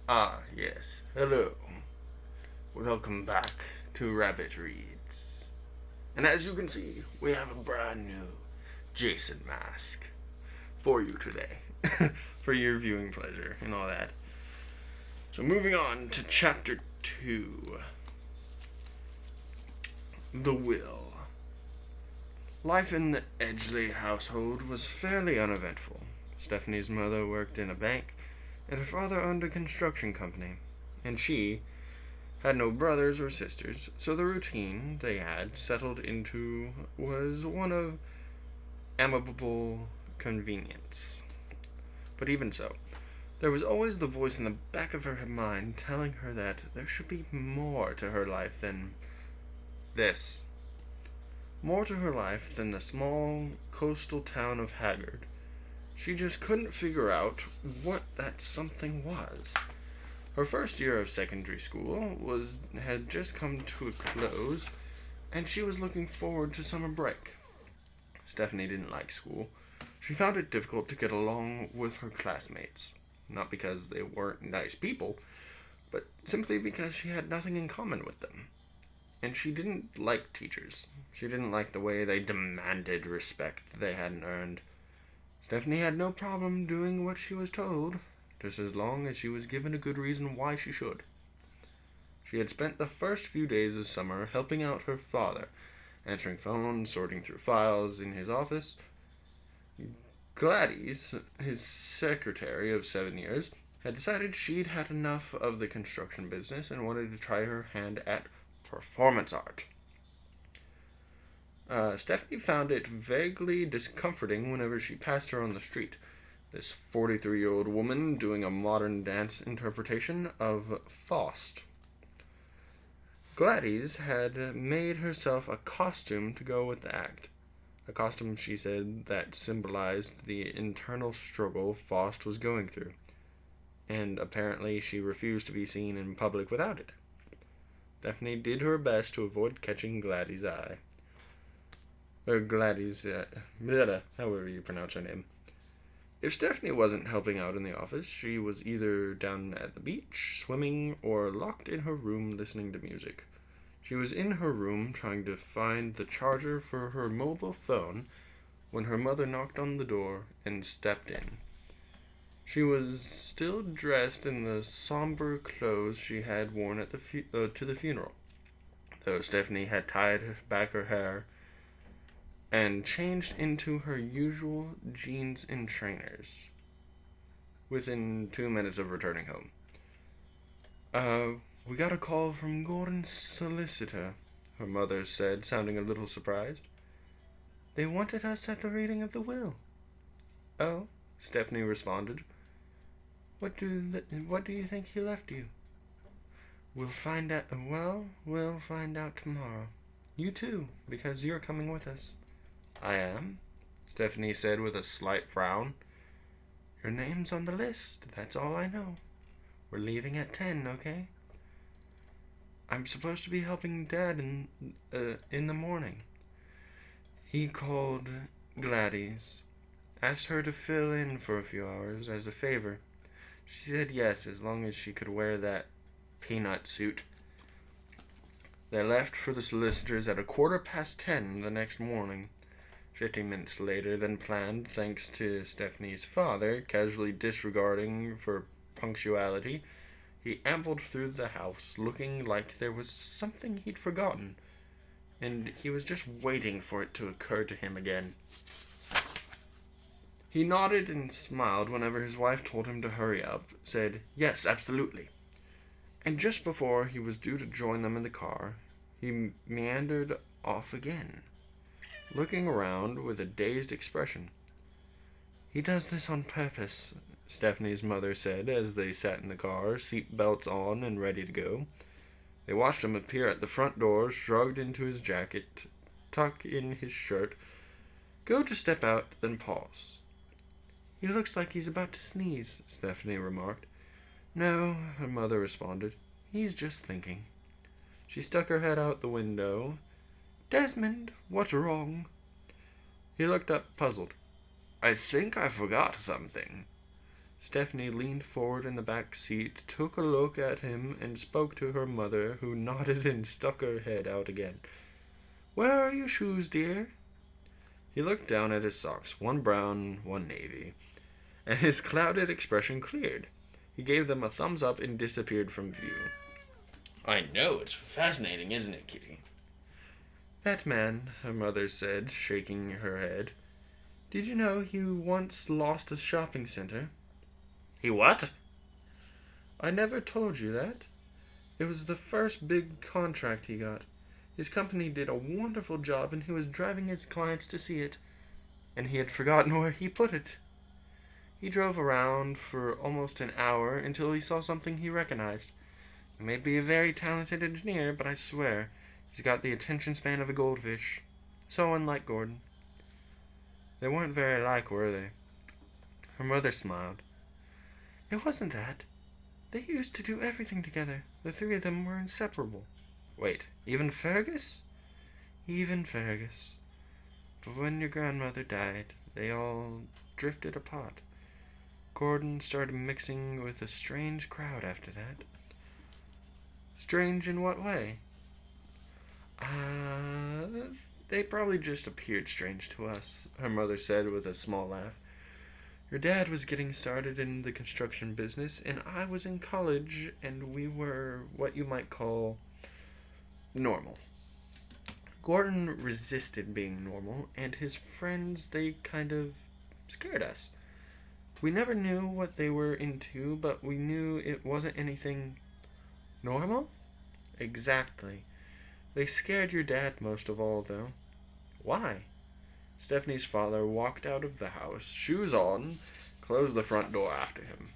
Ah, yes. Hello. Welcome back to Rabbit Reads. And as you can see, we have a brand new Jason mask for you today. For your viewing pleasure and all that. So moving on to chapter 2. The Will. Life in the Edgley household was fairly uneventful. Stephanie's mother worked in a bank, and her father owned a construction company, and she had no brothers or sisters, so the routine they had settled into was one of amicable convenience. But even so, there was always the voice in the back of her mind telling her that there should be more to her life than this. More to her life than the small coastal town of Haggard. She just couldn't figure out what that something was. Her first year of secondary school had just come to a close, and she was looking forward to summer break. Stephanie didn't like school. She found it difficult to get along with her classmates, not because they weren't nice people, but simply because she had nothing in common with them. And she didn't like teachers. She didn't like the way they demanded respect they hadn't earned. Stephanie had no problem doing what she was told, just as long as she was given a good reason why she should. She had spent the first few days of summer helping out her father, answering phones, sorting through files in his office. Gladys, his secretary of 7 years, had decided she'd had enough of the construction business and wanted to try her hand at performance art. Stephanie found it vaguely discomforting whenever she passed her on the street. This 43-year-old woman doing a modern dance interpretation of Faust. Gladys had made herself a costume to go with the act. A costume, she said, that symbolized the internal struggle Faust was going through. And apparently she refused to be seen in public without it. Stephanie did her best to avoid catching Gladys' eye. Or Gladys, however you pronounce her name. If Stephanie wasn't helping out in the office, she was either down at the beach, swimming, or locked in her room listening to music. She was in her room trying to find the charger for her mobile phone when her mother knocked on the door and stepped in. She was still dressed in the somber clothes she had worn at to the funeral, though Stephanie had tied back her hair and changed into her usual jeans and trainers within 2 minutes of returning home. We got a call from Gordon's solicitor, her mother said, sounding a little surprised. They wanted us at the reading of the will. Oh, Stephanie responded. What do you think he left you? We'll find out tomorrow. You too, because you're coming with us. I am, Stephanie said with a slight frown. Your name's on the list, that's all I know. We're leaving at 10, okay? I'm supposed to be helping Dad in the morning. He called Gladys, asked her to fill in for a few hours as a favor. She said yes, as long as she could wear that peanut suit. They left for the solicitors at 10:15 the next morning. 15 minutes later than planned, thanks to Stephanie's father casually disregarding for punctuality, he ambled through the house looking like there was something he'd forgotten, and he was just waiting for it to occur to him again. He nodded and smiled whenever his wife told him to hurry up, said, yes, absolutely. And just before he was due to join them in the car, he meandered off again, looking around with a dazed expression. He does this on purpose, Stephanie's mother said as they sat in the car, seat belts on and ready to go. They watched him appear at the front door, shrugged into his jacket, tuck in his shirt, go to step out, then pause. He looks like he's about to sneeze, Stephanie remarked. No, her mother responded. He's just thinking. She stuck her head out the window. Desmond, what's wrong? He looked up, puzzled. I think I forgot something. Stephanie leaned forward in the back seat, took a look at him, and spoke to her mother, who nodded and stuck her head out again. "Where are your shoes, dear?" He looked down at his socks, one brown, one navy, and his clouded expression cleared. He gave them a thumbs up and disappeared from view. "I know, it's fascinating, isn't it, Kitty?" "That man," her mother said, shaking her head. "Did you know he once lost a shopping center?" "He what?" "I never told you that. It was the first big contract he got. His company did a wonderful job, and he was driving his clients to see it, and he had forgotten where he put it. He drove around for almost an hour until he saw something he recognized. He may be a very talented engineer, but I swear he's got the attention span of a goldfish. So unlike Gordon." "They weren't very alike, were they?" Her mother smiled. "It wasn't that. They used to do everything together. The three of them were inseparable." "Wait, even Fergus?" "Even Fergus. But when your grandmother died, they all drifted apart. Gordon started mixing with a strange crowd after that." "Strange in what way?" They probably just appeared strange to us," her mother said with a small laugh. "Your dad was getting started in the construction business, and I was in college, and we were what you might call normal. Gordon resisted being normal, and his friends, they kind of scared us. We never knew what they were into, but we knew it wasn't anything normal." "Exactly. They scared your dad most of all, though." "Why?" Stephanie's father walked out of the house, shoes on, closed the front door after him.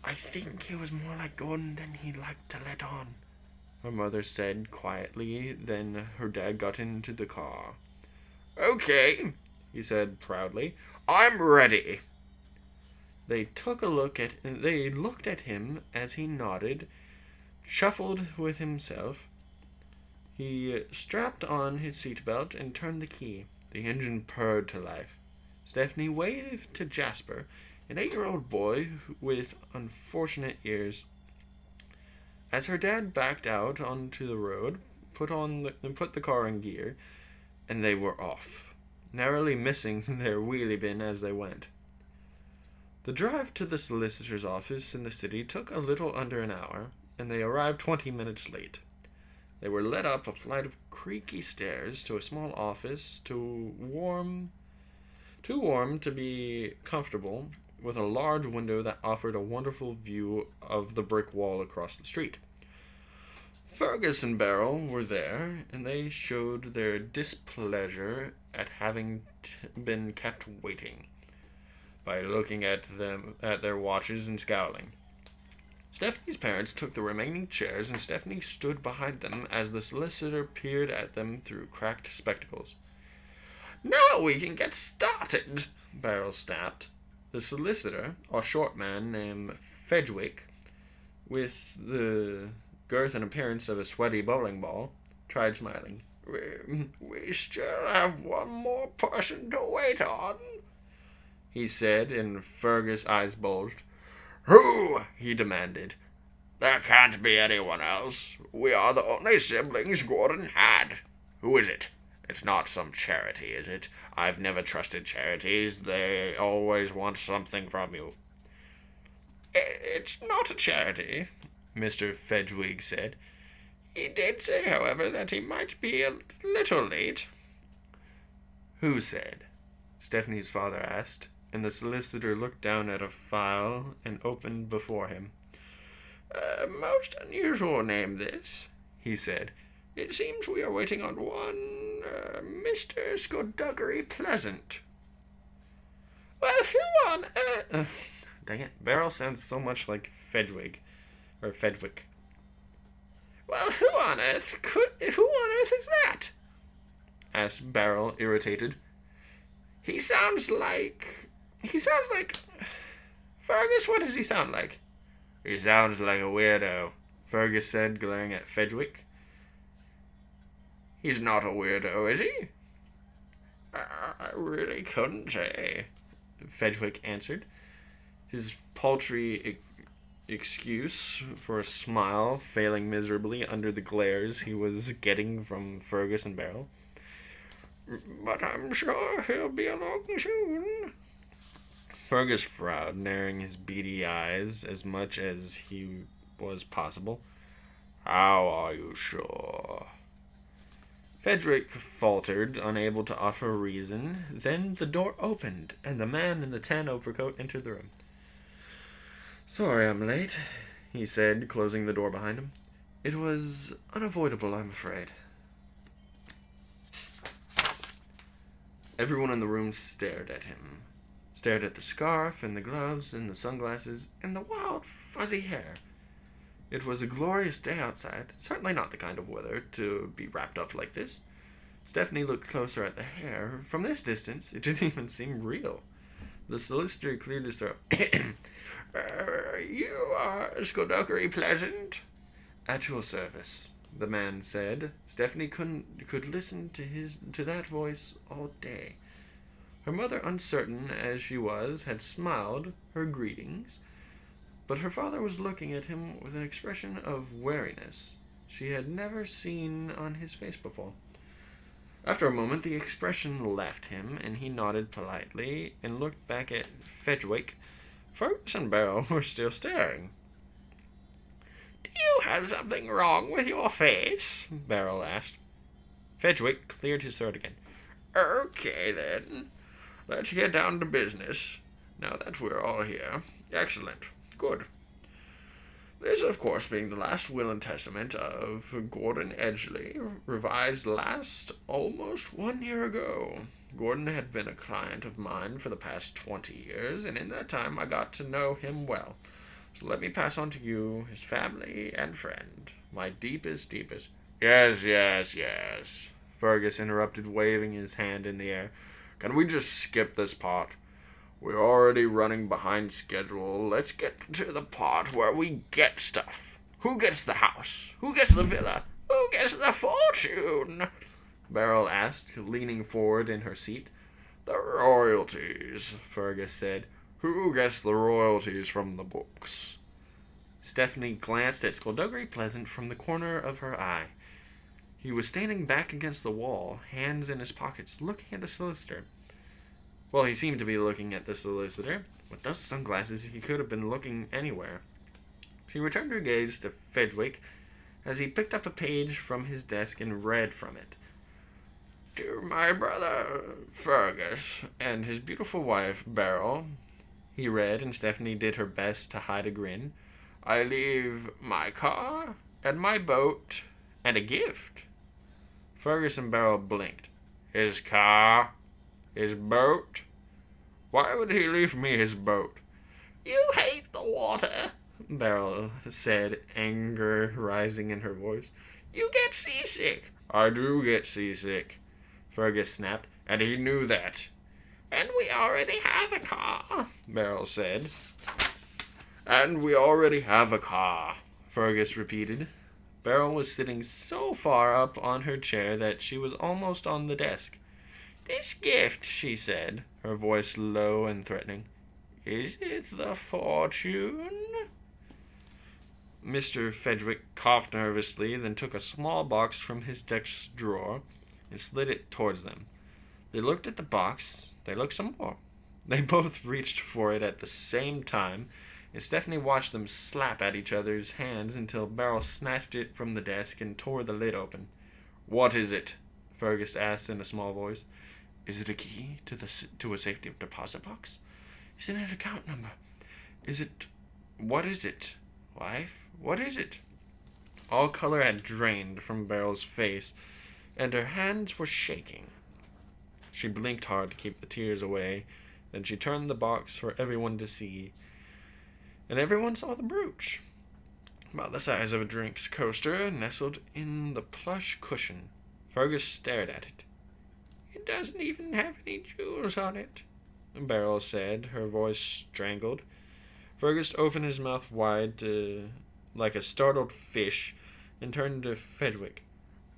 "I think he was more like Gordon than he liked to let on," her mother said quietly. Then her dad got into the car. "Okay," he said proudly. "I'm ready." They looked at him as he nodded, chuckled with himself. He strapped on his seatbelt and turned the key. The engine purred to life. Stephanie waved to Jasper, an 8-year-old boy with unfortunate ears. As her dad backed out onto the road, put the car in gear, and they were off, narrowly missing their wheelie bin as they went. The drive to the solicitor's office in the city took a little under an hour, and they arrived 20 minutes late. They were led up a flight of creaky stairs to a small office, too warm to be comfortable, with a large window that offered a wonderful view of the brick wall across the street. Fergus and Beryl were there, and they showed their displeasure at having been kept waiting by looking at their watches and scowling. Stephanie's parents took the remaining chairs, and Stephanie stood behind them as the solicitor peered at them through cracked spectacles. "Now we can get started," Beryl snapped. The solicitor, a short man named Fedgwick, with the girth and appearance of a sweaty bowling ball, tried smiling. We still have one more person to wait on," he said, and Fergus' eyes bulged. "Who?" he demanded. "There can't be anyone else. We are the only siblings Gordon had. Who is it? It's not some charity, is it? I've never trusted charities. They always want something from you." "It's not a charity," Mr. Fedgwig said. "He did say, however, that he might be a little late." "Who said?" Stephanie's father asked, and the solicitor looked down at a file and opened before him. "Most unusual name, this," he said. "It seems we are waiting on one Mr. Skulduggery Pleasant." "Well, who on earth—" Dang it, Beryl sounds so much like Fedgwick. "Well, who on earth is that?" asked Beryl, irritated. He sounds like... Fergus, what does he sound like?" "He sounds like a weirdo," Fergus said, glaring at Fedgwick. "He's not a weirdo, is he?" "I really couldn't say," Fedgwick answered. His paltry excuse for a smile failing miserably under the glares he was getting from Fergus and Beryl. "But I'm sure he'll be along soon." Fergus frowned, narrowing his beady eyes as much as he was possible. "How are you sure?" Frederick faltered, unable to offer a reason. Then the door opened, and the man in the tan overcoat entered the room. "Sorry I'm late," he said, closing the door behind him. "It was unavoidable, I'm afraid." Everyone in the room stared at him. Stared at the scarf, and the gloves, and the sunglasses, and the wild, fuzzy hair. It was a glorious day outside, certainly not the kind of weather to be wrapped up like this. Stephanie looked closer at the hair. From this distance, it didn't even seem real. The solicitor cleared his throat. "You are Skulduggery Pleasant?" "At your service," the man said. Stephanie could listen to that voice all day. Her mother, uncertain as she was, had smiled her greetings, but her father was looking at him with an expression of wariness she had never seen on his face before. After a moment, the expression left him, and he nodded politely and looked back at Fedgwick. Fergus and Beryl were still staring. "Do you have something wrong with your face?" Beryl asked. Fedgwick cleared his throat again. "Okay, then. Let's get down to business, now that we're all here. Excellent. Good. This, of course, being the last will and testament of Gordon Edgley, revised last almost 1 year ago. Gordon had been a client of mine for the past 20 years, and in that time I got to know him well. So let me pass on to you, his family and friend, my deepest. Yes, Fergus interrupted, waving his hand in the air. "Can we just skip this part? We're already running behind schedule. Let's get to the part where we get stuff. Who gets the house? Who gets the villa? Who gets the fortune?" Beryl asked, leaning forward in her seat. "The royalties," Fergus said. "Who gets the royalties from the books?" Stephanie glanced at Skulduggery Pleasant from the corner of her eye. He was standing back against the wall, hands in his pockets, looking at the solicitor. Well, he seemed to be looking at the solicitor. With those sunglasses, he could have been looking anywhere. She returned her gaze to Fedgwick as he picked up a page from his desk and read from it. "To my brother Fergus and his beautiful wife Beryl," he read, and Stephanie did her best to hide a grin, "I leave my car and my boat and a gift." Fergus and Beryl blinked. "His car? His boat? Why would he leave me his boat?" "You hate the water," Beryl said, anger rising in her voice. "You get seasick." "I do get seasick," Fergus snapped, "and he knew that." "And we already have a car," Beryl said. "And we already have a car," Fergus repeated. Beryl was sitting so far up on her chair that she was almost on the desk. "This gift," she said, her voice low and threatening. "Is it the fortune?" Mr. Fedgwick coughed nervously, then took a small box from his desk drawer and slid it towards them. They looked at the box. They looked some more. They both reached for it at the same time, and Stephanie watched them slap at each other's hands until Beryl snatched it from the desk and tore the lid open. "What is it?" Fergus asked in a small voice. "Is it a key to a safety deposit box? Is it an account number? What is it? Wife, what is it?" All color had drained from Beryl's face, and her hands were shaking. She blinked hard to keep the tears away, then she turned the box for everyone to see, and everyone saw the brooch, about the size of a drinks coaster, nestled in the plush cushion. Fergus stared at it. "It doesn't even have any jewels on it," Beryl said, her voice strangled. Fergus opened his mouth wide, like a startled fish, and turned to Fedgwick.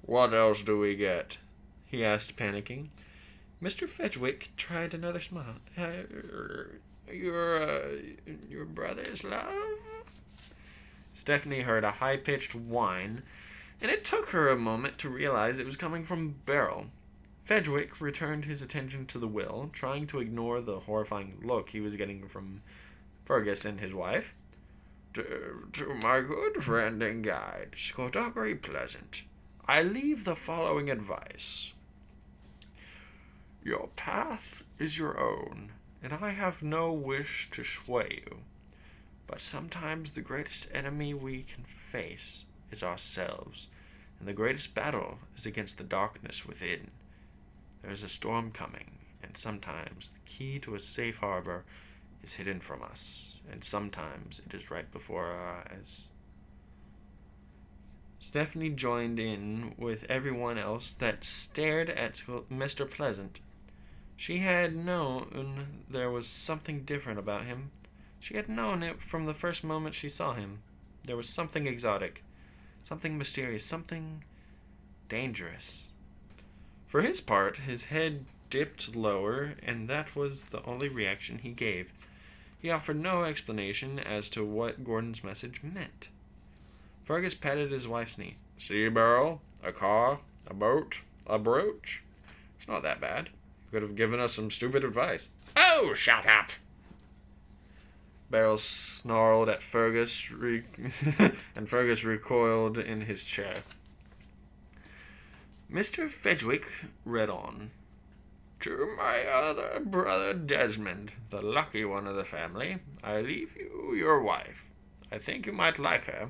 "What else do we get?" he asked, panicking. Mr. Fedgwick tried another smile. your brother's love? Stephanie heard a high-pitched whine, and it took her a moment to realize it was coming from Beryl. Fedgwick returned his attention to the will, trying to ignore the horrifying look he was getting from Fergus and his wife. To my good friend and guide, Skulduggery Pleasant, I leave the following advice. Your path is your own, and I have no wish to sway you. But sometimes the greatest enemy we can face is ourselves, and the greatest battle is against the darkness within. There is a storm coming, and sometimes the key to a safe harbor is hidden from us, and sometimes it is right before our eyes. Stephanie joined in with everyone else that stared at Mr. Pleasant. She had known there was something different about him. She had known it from the first moment she saw him. There was something exotic, something mysterious, something dangerous. For his part, his head dipped lower, and that was the only reaction he gave. He offered no explanation as to what Gordon's message meant. Fergus patted his wife's knee. See, Beryl? A car, a boat, a brooch. It's not that bad. You could have given us some stupid advice. Oh, shut up! Beryl snarled at Fergus, and Fergus recoiled in his chair. Mr. Fedgwick read on. To my other brother Desmond, the lucky one of the family, I leave you your wife. I think you might like her.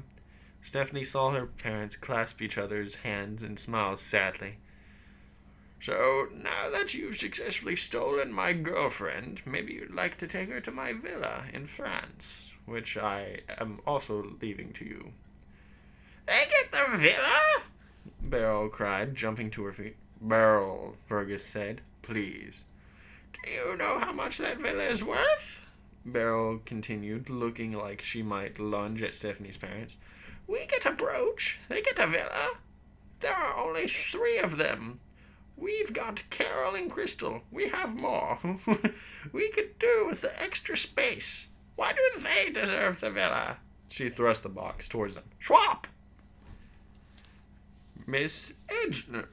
Stephanie saw her parents clasp each other's hands and smile sadly. So, now that you've successfully stolen my girlfriend, maybe you'd like to take her to my villa in France, which I am also leaving to you. They get the villa? Beryl cried, jumping to her feet. Beryl, Fergus said, please. Do you know how much that villa is worth? Beryl continued, looking like she might lunge at Stephanie's parents. We get a brooch. They get a villa. There are only 3 of them. We've got Carol and Crystal. We have more. We could do with the extra space. Why do they deserve the villa? She thrust the box towards them. Swap! Miss Edgley,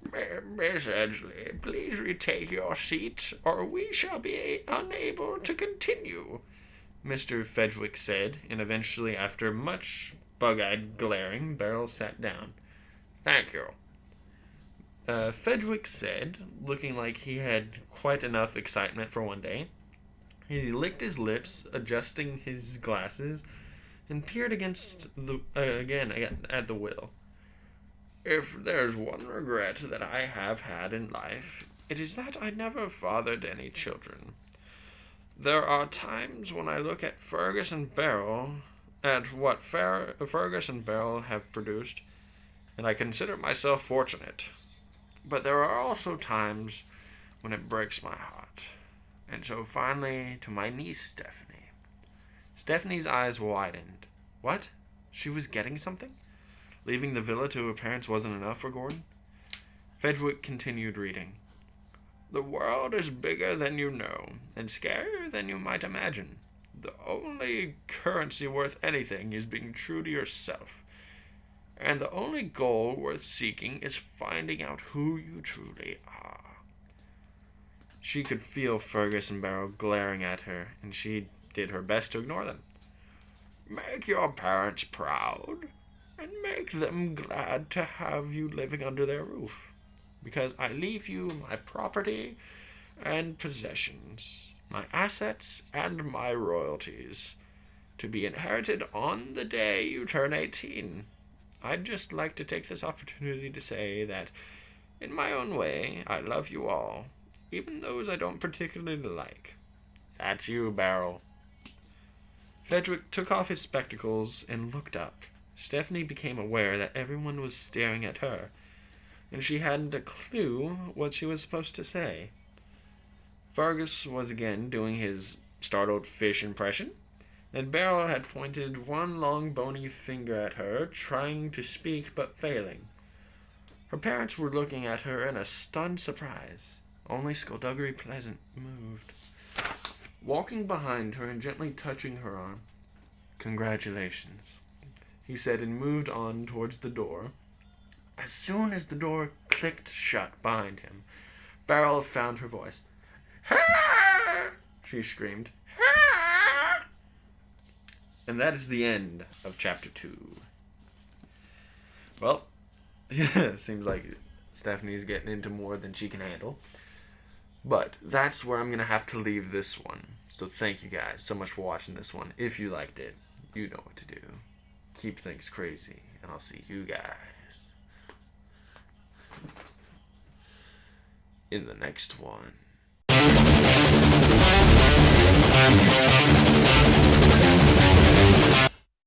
Miss Edgley, please retake your seat, or we shall be unable to continue, Mr. Fedgwick said, and eventually, after much bug-eyed glaring, Beryl sat down. Thank you. Fedgwick said, looking like he had quite enough excitement for one day. He licked his lips, adjusting his glasses, and peered again at the will. If there's one regret that I have had in life, it is that I never fathered any children. There are times when I look at Fergus and Beryl, at what Fergus and Beryl have produced, and I consider myself fortunate. But there are also times when it breaks my heart. And so finally, to my niece Stephanie. Stephanie's eyes widened. What? She was getting something? Leaving the villa to her parents wasn't enough for Gordon? Fedgwick continued reading. The world is bigger than you know, and scarier than you might imagine. The only currency worth anything is being true to yourself. And the only goal worth seeking is finding out who you truly are. She could feel Fergus and Beryl glaring at her, and she did her best to ignore them. Make your parents proud, and make them glad to have you living under their roof, because I leave you my property and possessions, my assets and my royalties, to be inherited on the day you turn 18. I'd just like to take this opportunity to say that, in my own way, I love you all, even those I don't particularly like. That's you, Beryl. Fedgwick took off his spectacles and looked up. Stephanie became aware that everyone was staring at her, and she hadn't a clue what she was supposed to say. Fergus was again doing his startled fish impression, and Beryl had pointed one long bony finger at her, trying to speak but failing. Her parents were looking at her in a stunned surprise. Only Skulduggery Pleasant moved. walking behind her and gently touching her arm. "Congratulations," he said, and moved on towards the door. As soon as the door clicked shut behind him, Beryl found her voice. "Ah!" she screamed. "Ah!" And that is the end of chapter 2. Well, seems like Stephanie's getting into more than she can handle. But that's where I'm going to have to leave this one. So thank you guys so much for watching this one. If you liked it, you know what to do. Keep things crazy, and I'll see you guys in the next one.